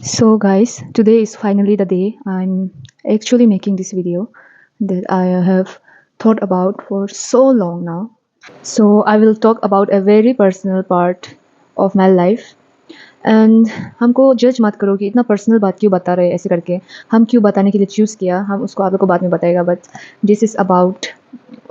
So guys, today is finally the day I'm actually making this video that I have thought about for so long now. So I will talk about a very personal part of my life and हमको जज मत करो कि इतना personal बात क्यों बता रहे हैं ऐसे करके हम क्यों बताने के लिए चूज़ किया हम उसको आप लोग को बाद में बताएगा but this is about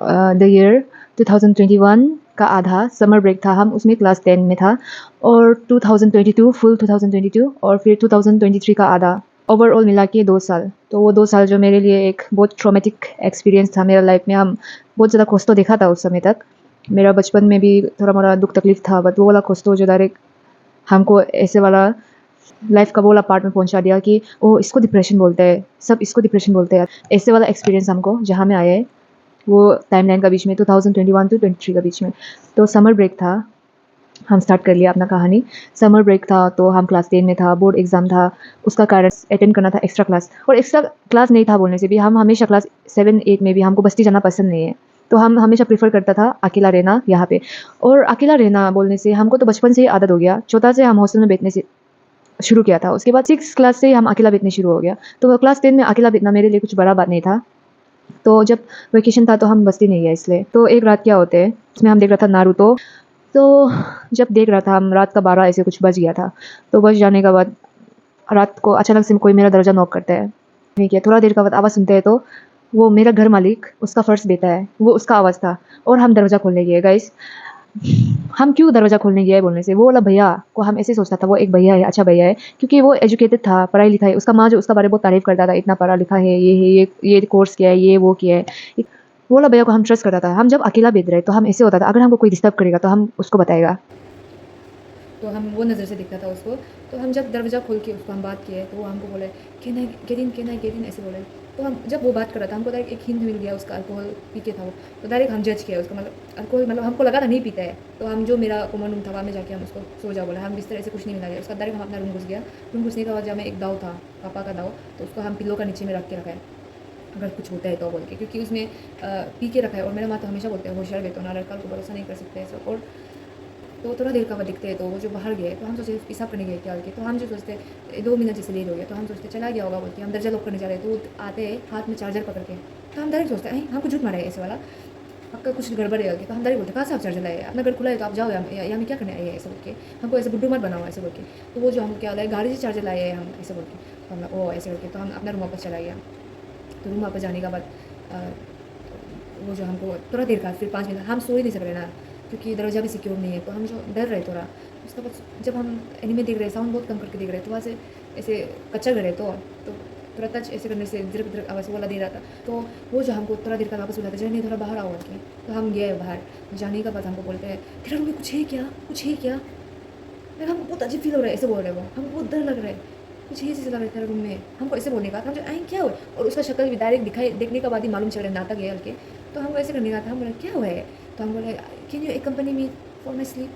the year 2021 का आधा समर ब्रेक था हम उसमें क्लास 10 में था और 2022 फुल 2022 और फिर 2023 का आधा ओवरऑल मिला के 2 साल तो वो 2 साल जो मेरे लिए एक बहुत ट्रॉमेटिक एक्सपीरियंस था मेरा लाइफ में हम बहुत ज़्यादा खुश तो देखा था उस समय तक मेरा बचपन में भी थोड़ा मोड़ा दुख तकलीफ था बट वो वाला खुश तो जो डायरेक्ट हमको ऐसे वाला लाइफ का वो वाला पार्ट में पहुंचा दिया कि ओ इसको डिप्रेशन बोलते हैं सब इसको डिप्रेशन बोलते हैं ऐसे वाला एक्सपीरियंस हमको जहाँ में आया है वो टाइमलाइन का बीच में 2021 टू 23 का बीच में तो समर ब्रेक था हम स्टार्ट कर लिया अपना कहानी समर ब्रेक था तो हम क्लास 10 में था बोर्ड एग्जाम था उसका कारण अटेंड करना था एक्स्ट्रा क्लास और एक्स्ट्रा क्लास नहीं था बोलने से भी हम हमेशा क्लास 7 8 में भी हमको बस्ती जाना पसंद नहीं है तो हम हमेशा प्रेफर करता था अकेला रहना यहाँ पे और अकेला रहना बोलने से हमको तो बचपन से ही आदत हो गया छोटा से हम हॉस्टल में बैठने से शुरू किया था उसके बाद 6 क्लास से ही हम अकेला बैठने शुरू हो गया तो क्लास 10 में अकेला बैठना मेरे लिए कुछ बड़ा बात नहीं था तो जब वेकेशन था तो हम बस्ती नहीं गए इसलिए तो एक रात क्या होते हैं उसमें हम देख रहा था नारुतो तो जब देख रहा था हम रात का 12 ऐसे कुछ बज गया था तो बज जाने के बाद रात को अचानक से कोई मेरा दरवाजा नॉक करता है नहीं किया थोड़ा देर के बाद आवाज़ सुनते हैं तो वो मेरा घर मालिक उसका फर्स्ट बेटा है वो उसका आवाज़ था और हम दरवाज़ा खोलने गए गाइस हम क्यों दरवाज़ा खोलने गया है बोलने से वो वाला भैया को हम ऐसे सोचता था वो एक भैया है अच्छा भैया है क्योंकि वो एजुकेटेड था पढ़ाई लिखाई उसका माँ जो उसका बारे में बहुत तारीफ करता था इतना पढ़ा लिखा है ये कोर्स किया है ये वो किया है वो वाला भैया को हम ट्रस्ट करता था हम जब अकेला बेच रहे तो हम ऐसे होता था अगर हमको कोई डिस्टर्ब करेगा तो हम उसको बताएगा तो हम वो नज़र से दिखता था उसको तो हम जब दरवाज़ा खोल के उसको हम बात किए तो वो हमको बोले कैन आई गेट इन ऐसे बोले तो हम जब वो बात कर रहा था हमको डायरेक्ट एक हिंट मिल गया उसका अल्कोहल पी के था वो तो डायरेक्ट हम जज किया उसका मतलब अल्कोहल मतलब हमको लगा था नहीं पीता है तो हम जो मेरा कॉमन रूम था वहाँ में जाके हम उसको सो जा बोला हम बिस्तर ऐसे कुछ नहीं मिला गया उसका डायरेक्ट हम अपना रूम घुस गया रूम घुसने के बाद जब में एक दाव था पापा का दाव तो उसको हम पिलो का नीचे में रख के रखा है अगर कुछ होता है तो बोल के क्योंकि उसमें पी के रखा है और मेरा माँ तो हमेशा बोलते हैं होशियार बेटो ना लड़का को भरोसा नहीं कर सकते सब और तो थोड़ा देर का बाद दिखते हैं तो वो जो बाहर गए तो हम सोचे पेशाब करने गए क्या के तो हम जो सोचते 2 मिनट जैसे लेट हो गया तो हम सोचते चला गया होगा बोल के हम दरजा लॉक करने जा रहे हैं तो आते हैं हाथ में चार्जर पकड़ के तो हम डायरेक्ट सोचते हैं हमको झूठ मारा है ऐसे वाला आपका कुछ गड़बड़ है तो हम डायरेक्ट बोलते कहाँ से आप चार्जर लाए अपना घर खुला है तो आप जाओ या हमें क्या करने आए हैं ऐसे बोल के हमको ऐसे बुड्ढू मत बनाओ ऐसे बोल के तो वो जो हमको क्या लाए गाड़ी से चार्जर लाए हैं हम ऐसे बोल के तो हम ओ ऐसे बोल के तो हम अपना रूम वापस चला गया तो रूम वापस जाने के बाद वो जो हमको थोड़ा देर का फिर 5 मिनट हम सो ही नहीं सक रहे ना क्योंकि दरवाज़ा भी सिक्योर नहीं है तो हम जो डर रहे थोड़ा उसके बाद जब हम एनिमे देख रहे साउंड बहुत कम करके देख रहे तो वहाँ से ऐसे कच्चा घर है तो थोड़ा टच ऐसे करने से दिरक दिरक आवाज़ वाला दे रहा था तो वो जो हमको थोड़ा देर का वापस बुलाता जब नहीं थोड़ा बाहर आओ के तो हम गए बाहर जाने के बाद हमको बोलते हैं तेरा रूम में कुछ है क्या यार हमको बहुत अजीब फील हो रहा है ऐसे बोल रहे वो हमको बहुत डर लग रहा है कुछ ही चीज़ लग रहा है तेरा रूम में हमको ऐसे बोलने का था हम जो आए क्या हुआ और उसका शक्ल भी डायरेक्ट दिखाई देखने के बाद ही मालूम चल रहा है नाटक है हल्के तो हमको ऐसे करने का था हम बोले क्या हुआ है तो हम बोले कैन यू एक कंपनी में फॉर माई स्लीप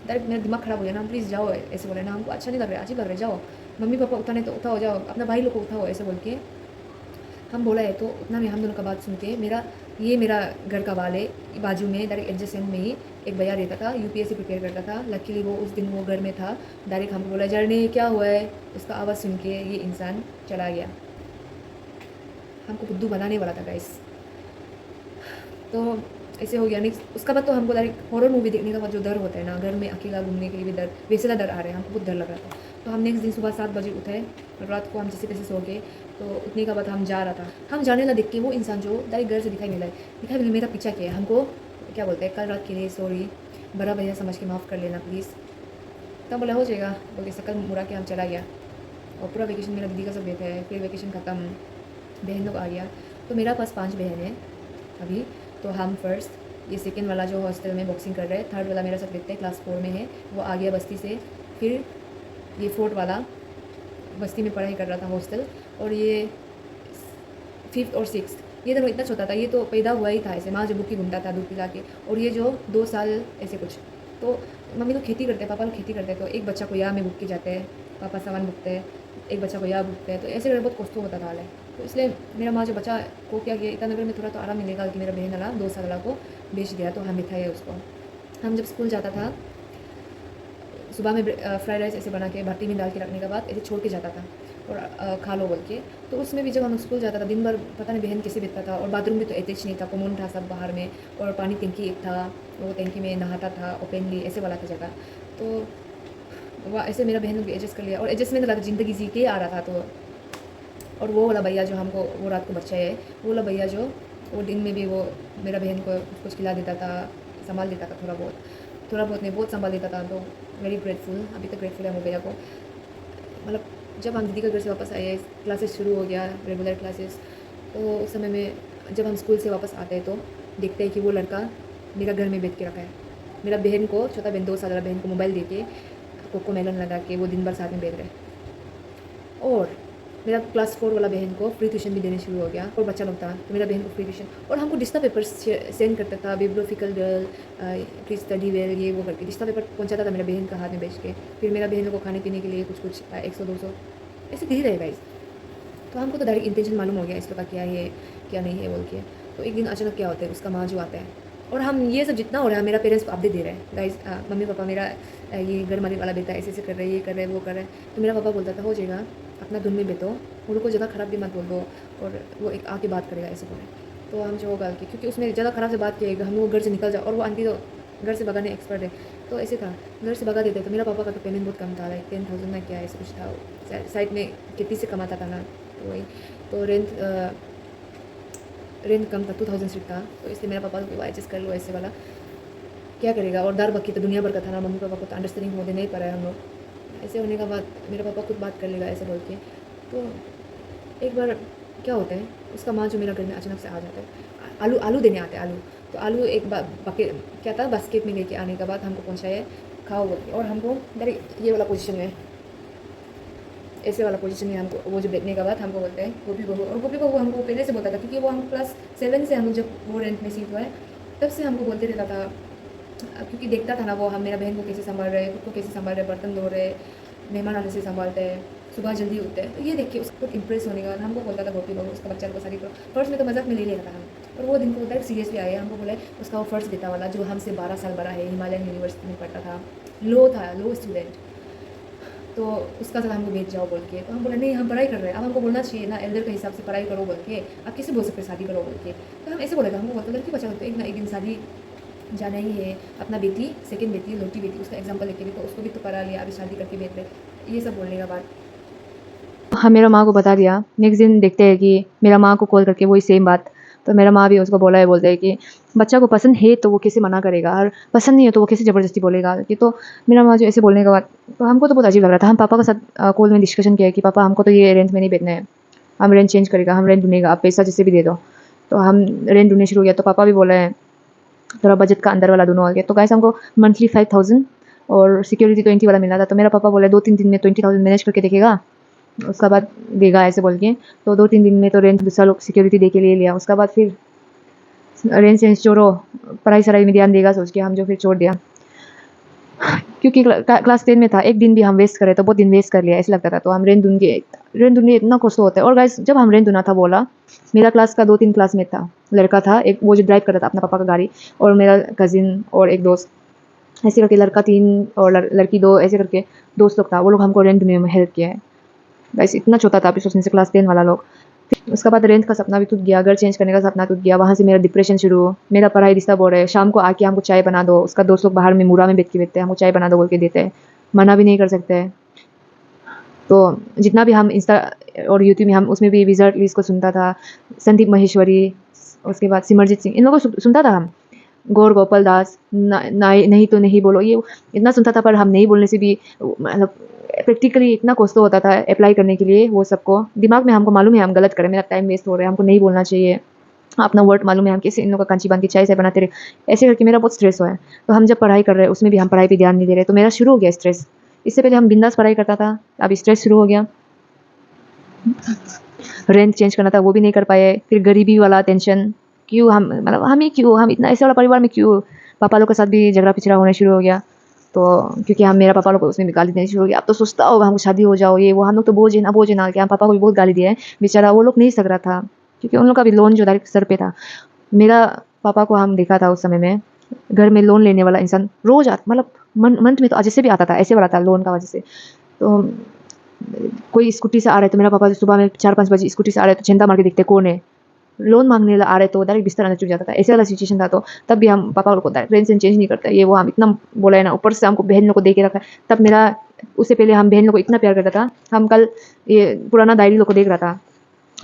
डायरेक्ट मेरा दिमाग खराब हो गया ना प्लीज़ जाओ ऐसे बोले ना हमको अच्छा नहीं लग रहा है अजीब लग रहा है जाओ मम्मी पापा उठाने तो उठाओ जाओ अपना भाई लोग को उठाओ ऐसे बोल के हम बोला है तो उतना में हम दोनों का बात सुन के मेरा घर का वाल है बाजू में डायरेक्ट एडजस्टेंट में ही एक भैया रहता था यूपीएससी प्रिपेयर करता था लकीली वो उस दिन वो घर में था डायरेक्ट हमको बोला जर्नी क्या हुआ है उसका आवाज़ सुन के ये इंसान चला गया हमको बुद्धू बनाने वाला था गाइस तो ऐसे हो गया नेक्स्ट उसका बाद तो हमको डायरेक्ट हॉरर मूवी देखने का बाद जो डर होता है ना घर में अकेला घूमने के लिए भी डर वैसे डर आ रहा है हमको बहुत डर लग रहा था तो हम नेक्स्ट दिन सुबह 7 बजे उठे रात को हम जैसे तैसे सो गए तो उतने का बाद हम जा रहा था हम जाने ला देख के वो इंसान जो डायरेक्ट घर से दिखाई मिला मेरा पीछा किया हमको क्या बोलते हैं कल रात के लिए सॉरी बड़ा भैया समझ के माफ़ कर लेना प्लीज़ तो बोला हो जाएगा बोल के शकल मुड़ा के हम चला गया और पूरा वेकेशन मेरा दीदी का सब देखा है फिर वेकेशन ख़त्म बहन लोग आ गया तो मेरा पास 5 बहन है अभी तो हम फर्स्ट ये सेकेंड वाला जो हॉस्टल में बॉक्सिंग कर रहे हैं थर्ड वाला मेरा सब देखते हैं क्लास 4 में है वो आ गया बस्ती से फिर ये फोर्थ वाला बस्ती में पढ़ाई कर रहा था हॉस्टल और ये 5th और 6th ये दोनों इतना छोटा था ये तो पैदा हुआ ही था ऐसे माँ जो बुक्की घूमता था दूध पिला के और ये जो 2 साल ऐसे कुछ तो मम्मी लोग खेती करते हैं पापा लोग खेती करते हैं तो एक बच्चा को यहाँ में बुक के जाते हैं पापा सामान बुकते हैं एक बच्चा को यहाँ बुकते हैं तो ऐसे करके बहुत कष्ट होता था हाल है तो इसलिए मेरा माँ जो बच्चा को क्या किया ईटानगर में थोड़ा तो आराम मिलेगा कि मेरा बहन वाला 2 साल वाला को बेच दिया तो हम बिठाए उसको हम जब स्कूल जाता था सुबह में फ्राइड राइस ऐसे बना के भट्टी में डाल के रखने के बाद ऐसे छोड़ के जाता था और खा लो बोल के। तो उसमें भी जब हम स्कूल जाता था दिन भर पता नहीं बहन कैसे बीतता था। और बाथरूम भी तो अटैच नहीं था, कॉमन था सब बाहर में। और पानी टंकी एक था, वो टंकी में नहाता था ओपनली, ऐसे वाला था जगह। तो वह ऐसे मेरा बहन भी एडजस्ट कर लिया और एडजस्टमेंट लगा ज़िंदगी जी के आ रहा था। तो और वो वाला भैया जो हमको वो रात को बच्चा है, वो वाला भैया जो वो दिन में भी वो मेरा बहन को कुछ खिला देता था, संभाल देता था थोड़ा बहुत नहीं, बहुत संभाल देता था। तो वेरी ग्रेटफुल, अभी तक ग्रेटफुल है हम भैया को। मतलब जब हम दीदी के घर से वापस आए, क्लासेस शुरू हो गया, रेगुलर क्लासेस। तो उस समय में जब हम स्कूल से वापस आते हैं तो देखते हैं कि वो लड़का मेरा घर में बैठ के रखा है। मेरा बहन को, छोटा बहन 2 साल वाला बहन को मोबाइल दे के कोको मेलन लगा के वो दिन भर साथ में बैठ रहे। और मेरा क्लास 4 वाला बहन को फ्री ट्यूशन भी देने शुरू हो गया। और बच्चा लोग था तो मेरा बहन को फ्री ट्यूशन, और हमको डिस्टा पेपर सेंड करता था, बिब्लोफिकल गर्ल, प्लीज स्टडी वेल, ये वो करके डिस्टा पेपर पहुंचाता था मेरा बहन का हाथ में बेच के। फिर मेरा बहन को खाने पीने के लिए कुछ 100-200 ऐसे दे रहे गाइस। तो हमको तो डायरेक्ट इंटेंशन मालूम हो गया इस का क्या है क्या नहीं है बोल के। तो एक दिन अचानक क्या होता है, उसका माँ जो आता है और हम ये सब जितना हो रहा है मेरा पेरेंट्स को अपडेट दे रहे हैं गाइस। मम्मी पापा मेरा ये घर मालिक वाला बेटा ऐसे ऐसे कर रहे हैं, ये कर रहे हैं, वो कर रहे हैं। तो मेरा पापा बोलता था हो जाएगा, अपना धुन में बैठो, उनको ज़्यादा ख़राब भी मत बोल दो, और वो एक आके बात करेगा ऐसे बोले। तो हम जो होगा कि क्योंकि उसमें ज़्यादा ख़राब से बात किएगा हम वो घर से निकल जाओ। और वो आंटी तो घर से भगाने एक्सपर्ट है। तो ऐसे था, घर से भगा देते। तो मेरा पापा का तो पेमेंट बहुत कम था, लाइक 10,000 ना क्या ऐसे कुछ था, साइड में कितनी से कमाता था ना। तो वही तो रेंट कम था, 2,000 सीट था। तो इसलिए मेरा पापा को एडजस्ट कर लो ऐसे वाला, क्या करेगा। और दार बक्की तो दुनिया भर का था ना, मम्मी पापा को तो अंडरस्टैंडिंग होने नहीं पा रहा है हम लोग। ऐसे होने का बाद मेरा पापा खुद बात कर लेगा ऐसे बोल के। तो एक बार क्या होता है, उसका माँ जो मेरा घर में अचानक से आ जाता है, आलू देने आते हैं आलू। तो आलू एक बकेट क्या था, बास्केट में लेके आने के बाद हमको पहुँचाया, खाओ बोल के। और हमको डायरेक्ट ये वाला पोजीशन में, ऐसे वाला पोजीशन में हमको वो जो बैठने के बाद हमको बोलते हैं गोपी बहू। और गोपी बहू हमको पहले से बोलता था, क्योंकि वो हम क्लास 7 से हम लोग जब वो रेंट में सीट हुआ है तब से हमको बोलते रहता था। क्योंकि देखता था ना वो हम मेरा बहन को कैसे संभाल रहे, खुद को कैसे संभाल रहे, बर्तन धो रहे, मेहमान आने से संभालते हैं, सुबह जल्दी उठते हैं। तो ये देख के उसको इम्प्रेस होने के बाद हमको बोलता था गोपी बहू, उसका बच्चा को सारी करो। फर्स्ट में तो मजाक में ले लेता था हम, और वो दिन को डायरेक्ट सीरियसली आए। हमको बोले उसका वो फर्स्ट बेटा वाला जो हमसे 12 साल बड़ा है, हिमालयन यूनिवर्सिटी में पढ़ता था, लो स्टूडेंट, तो उसका साथ हमको भेज जाओ बोल के। तो हम बोले नहीं हम पढ़ाई कर रहे हैं, अब हमको बोलना चाहिए ना एल्डर के हिसाब से पढ़ाई करो बोल के, आप किसे बोल सकते शादी करो बोल के। तो हम ऐसे बोले थे, हमको बोलते लड़की बच्चा तो एक ना एक दिन शादी जाना ही है। अपना बेटी, सेकंड बेटी, लोटी बेटी, उसका एग्जाम्पल लेके भी तो उसको भी तो पढ़ा लिया, अभी शादी करके भेज रहे। ये सब बोलने के बाद हाँ, मेरा माँ को बता दिया। नेक्स्ट दिन देखते हैं कि मेरा माँ को कॉल करके वही सेम बात। तो मेरा माँ भी उसको बोलते हैं कि बच्चा को पसंद है तो वो कैसे मना करेगा, और पसंद नहीं है तो वो कैसे ज़बरदस्ती बोलेगा कि। तो मेरा माँ जो ऐसे बोलने के बाद तो हमको तो बहुत अजीब लग रहा था। हम पापा के साथ कॉल में डिस्कशन किया कि पापा हमको तो ये रेंट में नहीं बैठना है, हम रेंट चेंज करेगा, हम रेंट ढूंढेगा, आप पैसा जैसे भी दे दो। तो हम रेंट ढूंढने शुरू किया। तो पापा भी बोले हैं थोड़ा बजट का अंदर वाला दोनों आ गया। तो गाइस हमको मंथली 5,000 और सिक्योरिटी 20 वाला मिला था। तो मेरा पापा बोले 2-3 दिन में 20,000 मैनेज करके देखेगा, उसका बाद देगा ऐसे बोल के। तो 2-3 दिन में तो रेंट दूसरा लोग सिक्योरिटी दे के ले लिया। उसका बाद फिर रेंट चेंज छोड़ो, पढ़ाई सराई में ध्यान देगा सोच के हम जो फिर छोड़ दिया। क्योंकि क्लास 10 में था, एक दिन भी हम वेस्ट करे तो बहुत दिन वेस्ट कर लिया ऐसे लगता था। तो हम रेंट ढूंढने इतना कष्ट होता है। और गाइस जब हम रेंट ढूंढना था बोला, मेरा क्लास का 2-3 क्लासमेट था, लड़का था एक, वो जो ड्राइव करता था अपना पापा का गाड़ी, और मेरा कजिन और एक दोस्त, ऐसे करके लड़का 3 और लड़की 2, ऐसे करके दोस्त लोग था। वो लोग हमको रेंट ढूंढने में हेल्प किया है गाइस। इतना छोटा था अभी सोचने से, क्लास 10 वाला लोग। उसके बाद रेंट का सपना भी टूट गया, घर चेंज करने का सपना टूट गया। वहाँ से मेरा डिप्रेशन शुरू, मेरा पढ़ाई डिस्टर्ब हो रहा है। शाम को आके हमको चाय बना दो, उसका दोस्त लोग बाहर में मुरा में बैठ के बैठते हैं, हमको चाय बना दो बोल के देते हैं, मना भी नहीं कर सकते। तो जितना भी हम इंस्टा और यूट्यूब में हम उसमें भी विजर्ट लीज को सुनता था, संदीप महेश्वरी, उसके बाद सिमरजीत सिंह, इन लोगों को सुनता था हम, गौर गोपाल दास, नहीं तो नहीं बोलो, ये इतना सुनता था। पर हम नहीं बोलने से भी मतलब प्रैक्टिकली इतना कष्ट होता था अप्लाई करने के लिए। वो सबको दिमाग में हमको मालूम है हम गलत करें, मेरा टाइम वेस्ट हो रहा है, हमको नहीं बोलना चाहिए, अपना वर्ड मालूम है, हम कैसे इन लोगों का कांची बांध के चाय से बनाते रहे, ऐसे करके मेरा बहुत स्ट्रेस हुआ है। तो हम जब पढ़ाई कर रहे हैं उसमें भी हम पढ़ाई पे ध्यान नहीं दे रहे, तो मेरा शुरू हो गया स्ट्रेस। इससे पहले हम बिंदास पढ़ाई करता था, अब स्ट्रेस शुरू हो गया। रेंट चेंज करना था वो भी नहीं कर पाए, फिर गरीबी वाला टेंशन, क्यों हम मतलब हम ही क्यों, हम इतना ऐसे वाला परिवार में क्यों। पापा लोग के साथ भी झगड़ा पिछड़ा होने शुरू हो गया। तो क्योंकि हम मेरा पापा लोग को उसमें भी गाली देनी शुरू हो गया, अब तो सोचता होगा हमको शादी हो जाओ, ये वो, हम लोग तो बोझ है ना बोझ है ना कि हम पापा को भी बहुत गाली दिया है। बेचारा वो लोग नहीं सक रहा था, क्योंकि उन लोग का भी लोन जो डायरेक्ट सर पे था। मेरा पापा को हम देखा था उस समय में, घर में लोन लेने वाला इंसान रोज मतलब मंथ में तो जैसे भी आता था, ऐसे वाला था लोन का वजह से। तो कोई स्कूटी से आ रहे तो मेरा पापा सुबह में 4-5 बजे स्कूटी से आ रहे तो चिंता मार के देखते कौन है, लोन मांगने आ रहे तो डायरेक्ट बिस्तर अंदर चुप जाता था, ऐसे वाला सिचुएशन था। तो तब भी हम पापा को डायरेक्ट ट्रेन से चेंज नहीं करते, ये वो हम इतना बोला है ना, ऊपर से हमको बहन लोग को दे के रखा है। तब मेरा उससे पहले हम बहन लोग को इतना प्यार करता था। हम कल ये पुराना डायरी लोग को देख रहा था,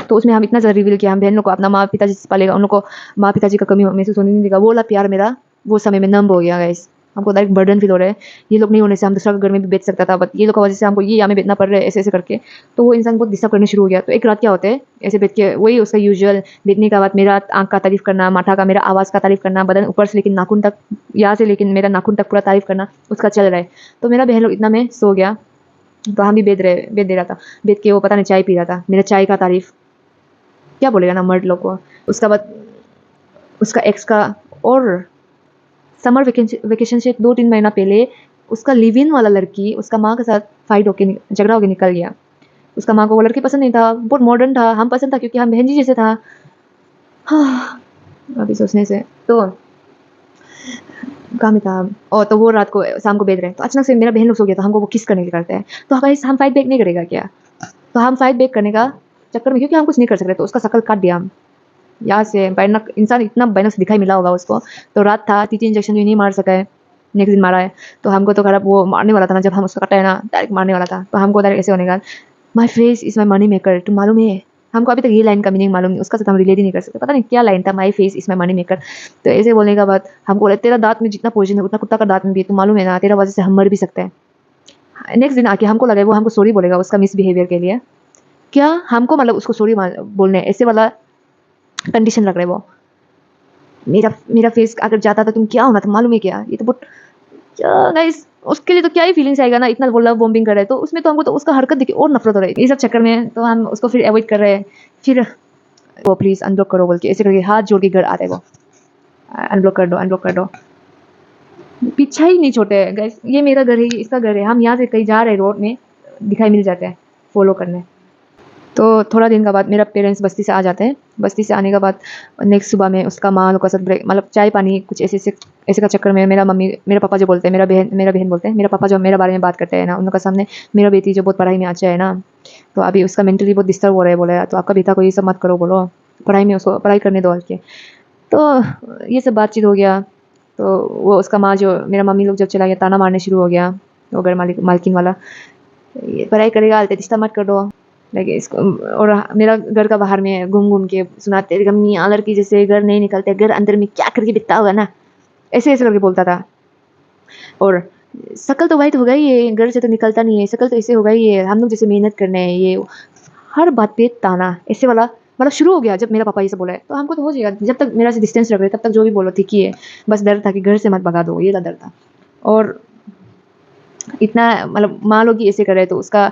तो उसमें हम इतना ज़्यादा रिवील किया हम बहन लोग को अपना माँ पिताजी से पालेगा, उन लोग को माँ पिताजी का कमी महसूस होने नहीं देगा। वो वाला प्यार मेरा वो समय में नम हो गया गाइस। हमको डायरेक्ट बर्डन फील हो रहा है, ये लोग नहीं होने से हम दूसरा घर में भी बेच सकता था, बट ये लोग की वजह से हमको ये यहाँ में बेचना पड़ रहा है, ऐसे ऐसे करके। तो वो इंसान बहुत डिस्टर्ब करने शुरू हो गया। तो एक रात क्या होता है, ऐसे बैठ के वही उसका यूजुअल बेचने का बाद मेरा आँख का तारीफ करना, माथा का, मेरा आवाज़ का तारीफ करना, बदन ऊपर से लेकिन नाखून तक, यहाँ से लेकिन मेरा नाखून तक पूरा तारीफ करना उसका चल रहा है। तो मेरा बहन लोग इतना में सो गया, तो हम भी बेच दे रहा था। बेच के वो पता नहीं चाय पी रहा था, मेरा चाय का तारीफ क्या बोलेगा ना मर्द लोग को। उसका बाद उसका एक्स का, और समर वेकेशन से 2-3 महीना पहले उसका लिव इन वाला लड़की उसका माँ के साथ फाइट होके झगड़ा होके निकल गया। उसका माँ को वो लड़की पसंद नहीं था, बहुत मॉडर्न था, हम पसंद था क्योंकि हम बहन जी जैसे था। हाँ, अभी सोचने से तो कहाँ में था। और तो वो रात को शाम को बेच रहे, तो अचानक से मेरा बहन लोग सो गया, तो हमको वो किस करने के करते हैं। तो गाइस हम फाइट बैक नहीं करेगा क्या? तो हम फाइट बैक करने का चक्कर में, क्योंकि हम कुछ नहीं कर सकते, तो उसका शक्ल काट दिया हम यहाँ से। भयानक इंसान, इतना भयानक से दिखाई मिला होगा उसको। तो रात था, तीन इंजेक्शन भी नहीं मार सका है, नेक्स्ट दिन मारा है। तो हमको तो खराब वो मारने वाला था ना, जब हम उसको कटा है ना, डायरेक्ट मारने वाला था। तो हमको डायरेक्ट ऐसे होने का, my face is my money maker, तुम मालूम है। हमको अभी तक ये लाइन का मीनिंग मालूम नहीं, उसका साथ हम रिलेट ही नहीं कर सकते, पता नहीं क्या लाइन था, my face is my money maker. तो ऐसे बोलने का बाद हमको बोले तेरा दांत में जितना पोइजन है उतना कुत्ता का दांत में भी है, तुम मालूम है ना, तेरा वजह से हम मर भी सकते हैं। नेक्स्ट दिन आके हमको लगा वो हमको सॉरी बोलेगा उसका मिसबिहेवियर के लिए। क्या हमको मतलब उसको सॉरी बोलने ऐसे वाला कंडीशन लग रहा है वो। मेरा मेरा फेस अगर जाता था तुम क्या होना था मालूम है क्या? ये तो बहुत क्या गाइस, उसके लिए तो क्या ही फीलिंग्स आएगा ना, इतना वो लव बॉम्बिंग कर रहा है, तो उसमें तो हमको तो उसका हरकत देखिए और नफरत हो रही है। ये सब चक्कर में तो हम उसको फिर अवॉइड कर रहे हैं। फिर वो प्लीज अनब्लॉक करो बोल के ऐसे करके हाथ जोड़ के घर आते हैं वो, अनब्लॉक कर दो, अनब्लॉक कर दो। पीछा ही नहीं छोड़ते हैं गाइस, ये मेरा घर है, ये इसका घर है, हम यहाँ से कहीं जा रहे हैं रोड में दिखाई मिल जाते हैं फॉलो करने। तो थोड़ा दिन का बाद मेरा पेरेंट्स बस्ती से आ जाते हैं। बस्ती से आने के बाद नेक्स्ट सुबह में उसका माँ लोग का साथ ब्रेक मतलब चाय पानी कुछ ऐसे का चक्कर में मेरा पापा जो बोलते हैं, मेरा बहन बोलते हैं, मेरा पापा जो मेरे बारे में बात करते हैं ना, उन लोग के सामने मेरा बेटी जो बहुत पढ़ाई में अच्छा है ना, तो अभी उसका मेंटली बहुत डिस्टर्ब हो रहा है, बोला तो आपका बेटा को ये सब मत करो, बोलो पढ़ाई में उसको पढ़ाई करने दो के। तो ये सब बातचीत हो गया। तो वो उसका माँ जो मेरा मम्मी लोग जब चला गया ताना मारने शुरू हो गया, वो घर मालकिन वाला, ये पढ़ाई करेगा रिश्ता मत कर दो, लाइक इसको। और मेरा घर का बाहर में घूम घूम के सुनाते मियाँ लड़की जैसे घर नहीं निकलते, घर अंदर में क्या करके बिकता होगा ना, ऐसे ऐसे करके बोलता था। और शक्ल तो वाइट होगा ही है, घर से तो निकलता नहीं है, शक्ल तो ऐसे होगा ही है, हम लोग जैसे मेहनत करने हैं, ये हर बात पे ताना ऐसे वाला मतलब शुरू हो गया जब मेरा पापा ये सब बोला है। तो हमको तो हो जाएगा, जब तक मेरा से डिस्टेंस रख रहे तब तक जो भी बोलो ठीक ही है, बस डर था कि घर से मत भगा दो, ये डर था। और इतना मतलब माँ लोग ही ऐसे कर रहे, तो उसका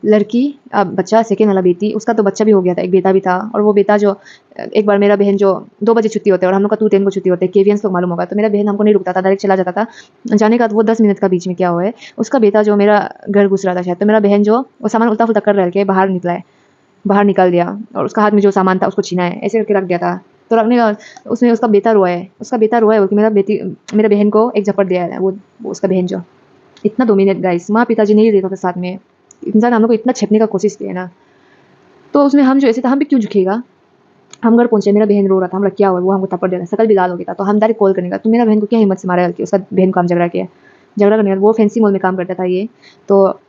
लड़की बच्चा सेकेंड वाला बेटी, उसका तो बच्चा भी हो गया था, एक बेटा भी था। और वो बेटा जो एक बार मेरा बहन जो 2 बजे छुट्टी होते हैं और हम लोग का 2:10 को छुट्टी होते है, केवियंस लोग मालूम होगा, तो मेरा बहन हमको नहीं रुकता था, डायरेक्ट चला जाता था। जाने का वो 10 मिनट का बीच में क्या हुआ है, उसका बेटा जो मेरा घर घुस रहा था शायद, तो मेरा बहन जो वो सामान उल्टा फुल्टा कर रह के बाहर निकला है, बाहर निकाल दिया, और उसका हाथ में जो सामान था उसको छीना है, ऐसे करके रख दिया था। तो रखने का उसमें उसका बेटा रोआ है, बोल के मेरा बहन को एक झपट दिया है, वो उसका बहन जो इतना डोमिनेट गाइस, माँ पिताजी नहीं रहते थे साथ में, इंसान हम लोग को इतना छेपने का कोशिश किया ना। तो उसमें हम जो ऐसे था, हम भी क्यों झुकेगा। हम घर पहुंचे, मेरा बहन रो रहा था, हम लोग क्या हुआ, वो हमको थप्पड़ दे रहा, शकल भी लाल हो गया था। तो हम डायरेक्ट कॉल करने का, तो मेरा बहन को क्या हिम्मत से मारा है, उसका बहन को हम झगड़ा किया, झगड़ा करने का। वो फैंसी मॉल में काम करता था ये, तो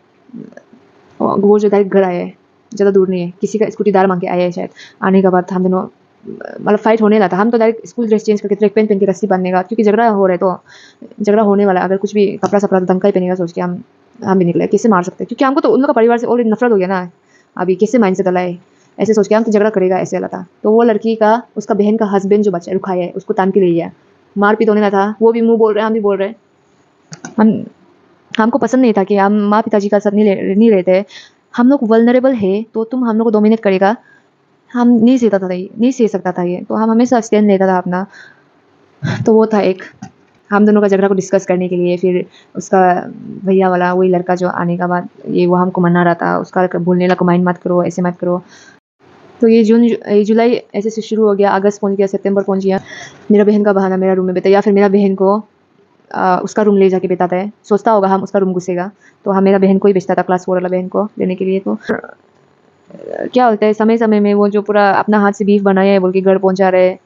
वो जो डायरेक्ट घर आया है, ज़्यादा दूर नहीं है, किसी का स्कूटी दार मांग के आया है शायद। आने के बाद हम दोनों मतलब फाइट होने लगा था। हम तो डायरेक्ट स्कूल ड्रेस चेंज करके ट्रैक पैंट पहन के रस्सी बांधने का, क्योंकि झगड़ा हो रहा है, तो झगड़ा होने वाला, अगर कुछ भी कपड़ा सपड़ा तो धमका ही पहनेगा सोच के हम भी निकले, कैसे मार सकते हैं, क्योंकि हमको तो उन लोग का परिवार से ऑलरेडी नफरत हो गया ना, अभी कैसे माइंड से डलाए, ऐसे सोच के हम तो झगड़ा करेगा ऐसे वाला था। तो वो लड़की का उसका बहन का हस्बैंड जो बच्चा रुखाया है उसको तान के ले गया, मारपीट होने लगा था, वो भी मुंह बोल रहे हैं, हम भी बोल रहे हैं। हम हमको पसंद नहीं था कि हम माँ पिताजी का साथ नहीं रहते, हम लोग वल्नरेबल है, तो तुम हम लोग को डोमिनेट करेगा, हम नहीं सह सकता था ये, तो हम हमेशा स्टैंड लेता था अपना। तो वो था एक हम दोनों का झगड़ा को डिस्कस करने के लिए। फिर उसका भैया वाला वही लड़का जो आने का बाद ये वो हमको मना रहा था, उसका बोलने लगा माइंड मत करो, ऐसे मत करो। तो ये जुलाई ऐसे से शुरू हो गया, अगस्त पहुंच गया, सितंबर पहुंच गया। मेरा बहन का बहाना मेरा रूम में बिता, या फिर मेरा बहन को उसका रूम ले जाके बिताता है। सोचता होगा हम उसका रूम घुसेगा, तो हम मेरा बहन को ही बेचता था, क्लास 4 वाला बहन को लेने के लिए। तो क्या होता है, समय समय में वो जो पूरा अपना हाथ से बीफ बनाया है बोल के घर पहुंचा रहे हैं।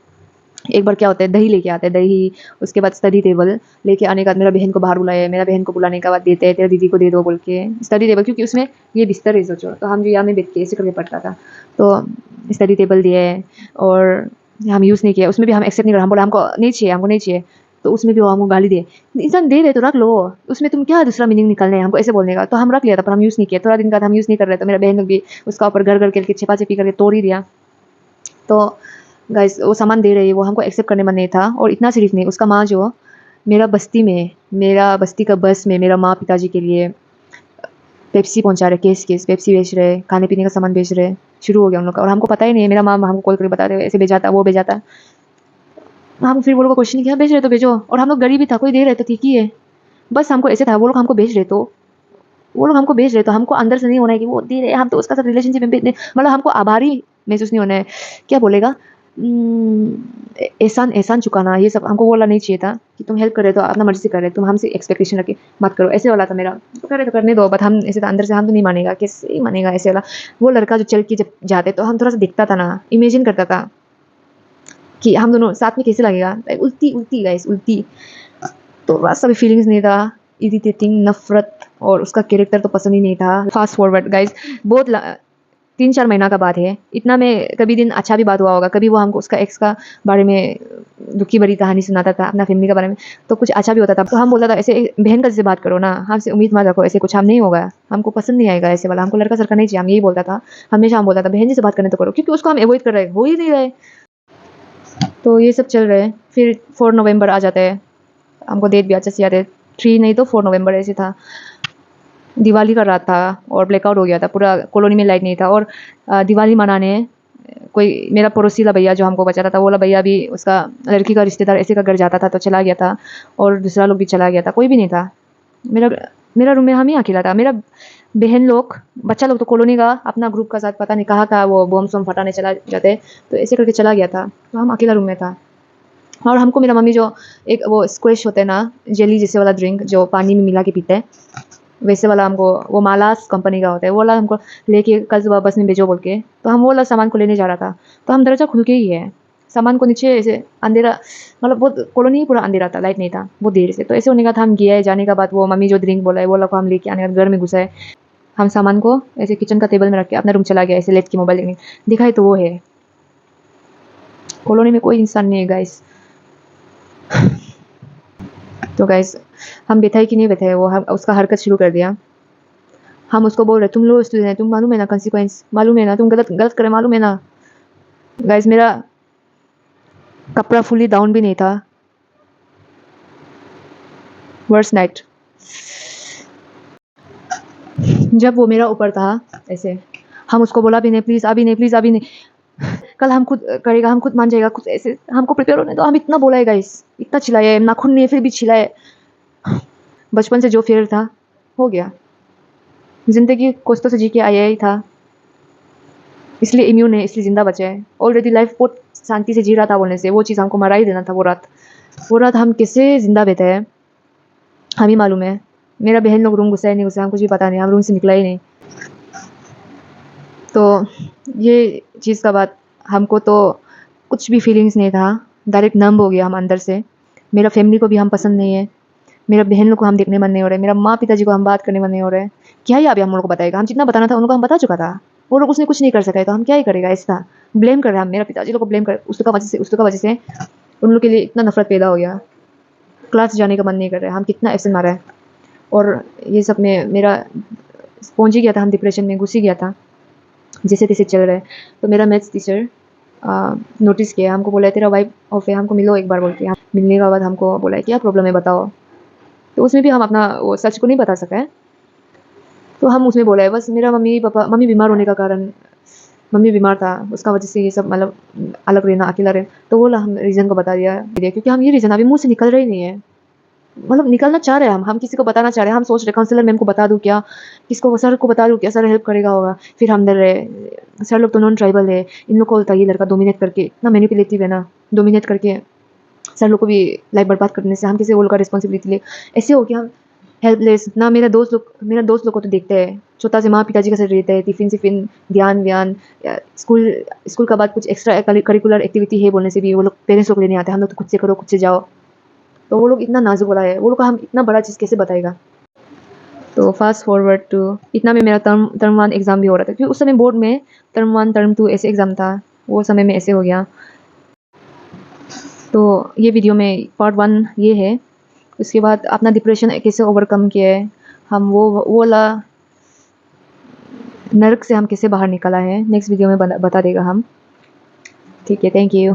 एक बार क्या होता है, दही लेके आते हैं, दही, उसके बाद स्टडी टेबल लेके आने के बाद मेरा बहन को बाहर बुलाया है। मेरा बहन को बुलाने के बाद देते हैं, तेरा दीदी को दे दो बोल के स्टडी टेबल, क्योंकि उसमें ये बिस्तर है सोचो, तो हम जो यहाँ में बैठ के ऐसे करके पढ़ता था। तो स्टडी टेबल दिए है, और हम यूज़ नहीं किया, उसमें भी हम एक्सेप्ट नहीं करा। हम बोला हमको नहीं चाहिए, हमको नहीं चाहिए, तो उसमें भी वो हमको गाली दिए। इंसान दे रहे तो रख लो, उसमें तुम क्या दूसरा मीनिंग निकालने हैं हमको ऐसे बोलने का। तो हम रख लिया था, पर हम यूज़ नहीं किया। थोड़ा दिन बाद हम यूज़ नहीं कर रहे, तो मेरा बहन भी उसका ऊपर घर घर करके छिपा छिपी करके तोड़ ही दिया। तो गाइस वो सामान दे रही है, वो हमको एक्सेप्ट करने में नहीं था। और इतना सिर्फ नहीं, उसका माँ जो मेरा बस्ती का बस में मेरा माँ पिताजी के लिए पेप्सी पहुंचा रहे, केस केस पेप्सी बेच रहे, खाने पीने का सामान बेच रहे। शुरू हो गया उन लोग का, और हमको पता ही नहीं है। मेरा माँ हमको कॉल करके बता रहे ऐसे भेजाता वो भेजाता। हम फिर वो लोग को क्वेश्चन किया, बेच रहे तो बेचो। और हम लोग गरीब ही था, कोई दे रहे तो ठीक ही है, बस हमको ऐसे था। वो लोग हमको बेच रहे तो हमको अंदर से नहीं होना है कि वो दे रहे, हम तो उसका साथ रिलेशनशिप में मतलब हमको आभारी महसूस नहीं होना है। क्या बोलेगा, एहसान एहसान चुकाना, ये सब हमको बोला नहीं चाहिए था कि तुम हेल्प कर रहे तो अपना मर्जी से कर रहे, तुम हमसे एक्सपेक्टेशन रखे मत करो, ऐसे वाला था मेरा। तो करे तो करने दो, बट हम ऐसे था अंदर से, हम तो नहीं मानेगा, कैसे ही मानेगा ऐसे वाला। वो लड़का जो चल के जब जाते तो हम थोड़ा सा दिखता था ना, इमेजिन करता था कि हम दोनों साथ में कैसे लगेगा। उल्टी उल्टी गाइस, उल्टी। तो रास्ता भी फीलिंग्स नहीं था, इरिटेटिंग, नफरत, और उसका कैरेक्टर तो पसंद ही नहीं था। फास्ट फॉरवर्ड गाइस, बहुत 3-4 महीना का बात है। इतना में कभी दिन अच्छा भी बात हुआ होगा, कभी वो हमको उसका एक्स का बारे में दुखी भरी कहानी सुनाता था, अपना फैमिली के बारे में, तो कुछ अच्छा भी होता था। तो हम बोलता था ऐसे बहन का जैसे बात करो ना, हमसे उम्मीद मत रखो, ऐसे कुछ हम नहीं होगा, हमको पसंद नहीं आएगा ऐसे वाला, हमको लड़का सरका नहीं चाहिए, हम यही बोलता था हमेशा। हम बोलता था बहन जी से बात करने तो करो, क्योंकि उसको हम अवॉइड कर रहे हो ही नहीं रहे। तो ये सब चल रहे हैं। फिर 4 नवंबर आ जाता है, हमको डेट भी अच्छे से याद है, 3 नहीं तो 4 नवंबर ऐसे था। दिवाली का रात था और ब्लैकआउट हो गया था, पूरा कॉलोनी में लाइट नहीं था। और दिवाली मनाने कोई मेरा पड़ोसी ला भैया जो हमको बचाता था, वो ला भैया भी उसका लड़की का रिश्तेदार ऐसे का घर जाता था तो चला गया था, और दूसरा लोग भी चला गया था, कोई भी नहीं था। मेरा मेरा रूम में हम ही अकेला था। मेरा बहन लोग, बच्चा लोग तो कॉलोनी का अपना ग्रुप का साथ पता नहीं कहाँ का वो बम सम फटाने चला जाते, तो ऐसे करके चला गया था, तो हम अकेला रूम में था। और हमको मेरा मम्मी जो एक वो स्क्वैश होते हैं ना, जेली जैसे वाला ड्रिंक जो पानी में मिला के पीते हैं, वैसे वाला हमको, वो मालास कंपनी का होता है, वो वाला हमको लेके कल सुबह बस में भेजो बोल के, तो हम वो वाला सामान को लेने जा रहा था। तो हम दरवाजा खुल के ही है, सामान को नीचे ऐसे अंधेरा, मतलब बहुत कॉलोनी ही पूरा अंधेरा था, लाइट नहीं था बहुत देर से। तो ऐसे होने का था, हम गया है, जाने का बाद वो मम्मी जो ड्रिंक बोला है वो लोग को हम लेके आने का घर में घुसा है। हम सामान को ऐसे किचन का टेबल में रख के अपना रूम चला गया, ऐसे लेट के मोबाइल देखने दिखाई तो वो है। कॉलोनी में कोई इंसान नहीं है गाइस। तो गाइस हम बैठा है कि नहीं बैठा है, वो हम उसका हरकत शुरू कर दिया। हम उसको बोल रहे तुम लो स्टूडेंट है, तुम मालूम है ना कॉन्सिक्वेंस, मालूम है ना तुम गलत गलत करे, मालूम है ना। गाइस मेरा कपड़ा फुली डाउन भी नहीं था। वर्स्ट नाइट, जब वो मेरा ऊपर था ऐसे, हम उसको बोला भी नहीं प्लीज़ अभी नहीं, प्लीज़ अभी नहीं, कल हम खुद करेगा, हम खुद मान जाएगा, खुद ऐसे हमको प्रिपेयर होने दो। हम इतना बोला है गाइस, इतना चिल्लाया है, नाखून नहीं है फिर भी चिल्लाए। बचपन से जो फियर था हो गया, जिंदगी कोस्तों से जी के आया ही था, इसलिए इम्यून है, इसलिए जिंदा बचे हैं। ऑलरेडी लाइफ बहुत शांति से जी रहा था बोलने से, वो चीज़ हमको मरा ही देना था। वो रात हम कैसे जिंदा बैठे हैं हम ही मालूम है। मेरा बहन लोग रूम घुसा है नहीं घुसा हम कुछ भी पता नहीं, हम रूम से निकला ही नहीं। तो ये चीज़ का बात, हमको तो कुछ भी फीलिंग्स नहीं था, डायरेक्ट नंब हो गया हम अंदर से। मेरा फैमिली को भी हम पसंद नहीं है, मेरा बहन लोग को हम देखने मन नहीं हो रहे, मेरा माँ पिताजी को हम बात करने मन नहीं हो रहे। क्या ही अभी हम लोग को बताएगा, हम जितना बताना था उनको हम बता चुका था, वो लोग उसने कुछ नहीं कर सका है, तो हम क्या ही करेगा। ऐसा ब्लेम कर रहे हैं हम, मेरा पिताजी लोग को ब्लेम कर, उसका वजह से उन लोग के लिए इतना नफरत पैदा हो गया, क्लास जाने का मन नहीं कर रहा है, हम कितना एब्सेंट मारा है। और ये सब में मेरा पहुंच ही गया था, हम डिप्रेशन में घुस ही गया था जैसे तैसे चल रहा है। तो मेरा मैथ्स टीचर नोटिस किया, हमको बोला तेरा वाइफ ऑफ है, हमको मिलो एक बार बोल के। मिलने के बाद हमको बोला क्या प्रॉब्लम है बताओ, तो उसमें भी हम अपना वो सच को नहीं बता सका है। तो हम उसमें बोला है बस मेरा मम्मी बीमार होने का कारण, मम्मी बीमार था उसका वजह से ये सब, मतलब अलग रहना, अकेला रहना। तो बोला हम रीज़न को बता दिया, क्योंकि हम ये रीज़न अभी मुँह से निकल रही नहीं है, मतलब निकलना चाह रहे हैं हम किसी को बताना चाह रहे हैं, हम सोच रहे काउंसलर मैम को बता दूँ क्या, किसको सर को बता दूँ क्या, सर हेल्प करेगा होगा। फिर हम डर रहे सर लोग तो नॉन ट्राइबल है, इन लोग को होता है ये लड़का डोमिनेट करके इतना मैनिपुलेटिव है ना, डोमिनेट करके सर लोग को भी लाइफ बर्बाद करने से हम कैसे वो लोग का रिस्पॉन्सिबिलिटी ले। ऐसे हो गया हम हेल्पलेस ना। मेरा दोस्त लोग को तो देखते हैं छोटा से माँ पिताजी का साथ रहते हैं, टिफिन सिफिन ध्यान व्यान स्कूल स्कूल का बाद कुछ एक्स्ट्रा करिकुलर एक्टिविटी है बोलने से भी वो लोग पेरेंट्स लोग लेने आते हैं, हम लोग तो खुद से करो खुद से जाओ। तो वो लोग इतना नाजुक वाला है, वो लोग को हम इतना बड़ा चीज़ कैसे बताएगा। तो फास्ट फॉरवर्ड टू इतना में मेरा टर्म 1 एग्ज़ाम भी हो रहा था, क्योंकि उस समय बोर्ड में टर्म 1 टर्म 2 ऐसे एग्ज़ाम था, वो समय में ऐसे हो गया। तो ये वीडियो में पार्ट 1 ये है। उसके बाद अपना डिप्रेशन कैसे ओवरकम किया है, हम वो वाला नर्क से हम कैसे बाहर निकला है, नेक्स्ट वीडियो में बता देगा हम। ठीक है, थैंक यू।